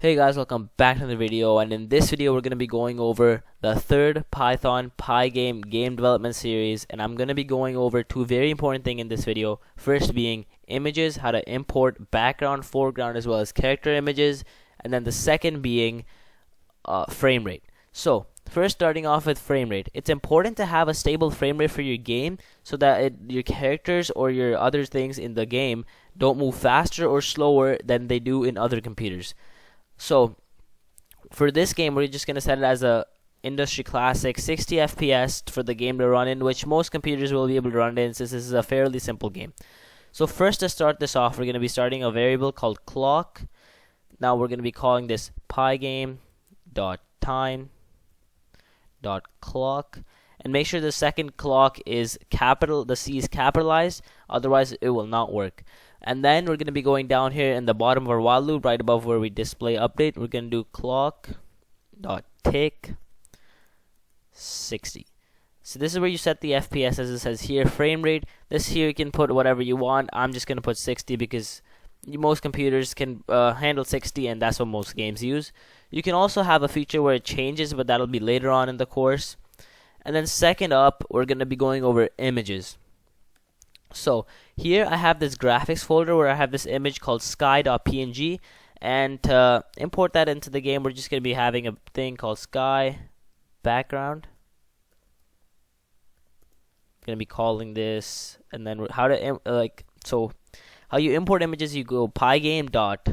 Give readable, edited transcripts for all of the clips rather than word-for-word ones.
Hey guys, welcome back to the video, and in this video we're going to be going over the third Python Pygame game development series, and I'm going to be going over two very important things in this video. First being images, how to import background, foreground as well as character images, and then the second being frame rate. So first, starting off with frame rate, it's important to have a stable frame rate for your game so that your characters or your other things in the game don't move faster or slower than they do in other computers. So for this game, we're just going to set it as a industry classic 60 FPS for the game to run in, which most computers will be able to run in since this is a fairly simple game. So first, to start this off, we're going to be starting a variable called clock. Now we're going to be calling this pygame.time.clock, and make sure the second clock is capital, the C is capitalized, otherwise it will not work. And then we're going to be going down here in the bottom of our while loop, right above where we display update. We're going to do clock.tick 60. So this is where you set the FPS, as it says here. Frame rate, this here you can put whatever you want. I'm just going to put 60 because most computers can handle 60, and that's what most games use. You can also have a feature where it changes, but that'll be later on in the course. And then second up, we're going to be going over images. So here I have this graphics folder where I have this image called sky.png, and to import that into the game, we're just going to be having a thing called sky background. I'm going to be calling this, and then how to how you import images, you go pygame dot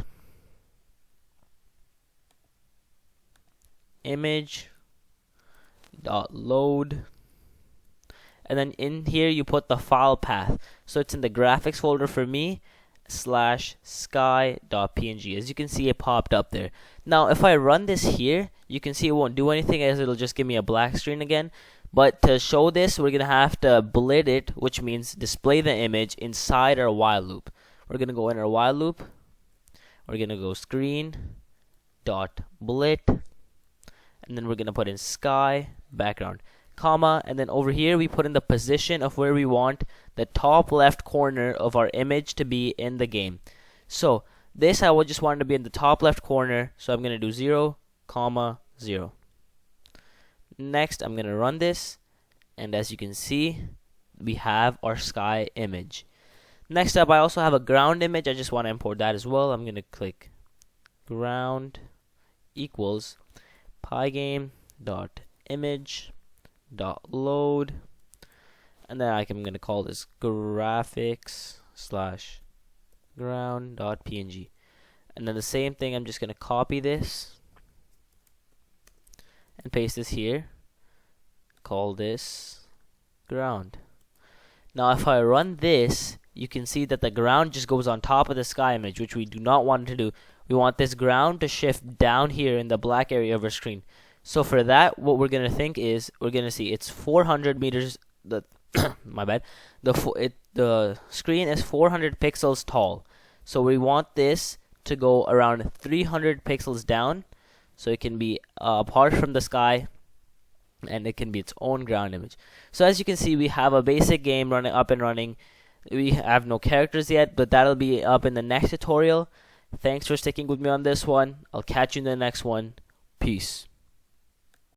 image dot load, and then in here you put the file path. So it's in the graphics folder for me /sky.png. As you can see, it popped up there. Now if I run this here, you can see it won't do anything, as it'll just give me a black screen again. But to show this, we're gonna have to blit it, which means display the image inside our while loop. We're gonna go in our while loop. We're gonna go screen.blit, and then we're gonna put in sky background, comma, and then over here we put in the position of where we want the top left corner of our image to be in the game. So this I would just want it to be in the top left corner, so I'm gonna do 0, 0. Next, I'm gonna run this, and as you can see, we have our sky image. Next up, I also have a ground image. I just want to import that as well. I'm gonna click ground equals pygame.image.load, and then I'm going to call this graphics/ground.png, and then the same thing, I'm just going to copy this and paste this here, call this ground. Now if I run this, you can see that the ground just goes on top of the sky image, which we do not want to do. We want this ground to shift down here in the black area of our screen. So for that, what we're gonna think is we're gonna see it's 400 meters. My bad. The screen is 400 pixels tall. So we want this to go around 300 pixels down, so it can be apart from the sky, and it can be its own ground image. So as you can see, we have a basic game running up and running. We have no characters yet, but that'll be up in the next tutorial. Thanks for sticking with me on this one. I'll catch you in the next one. Peace.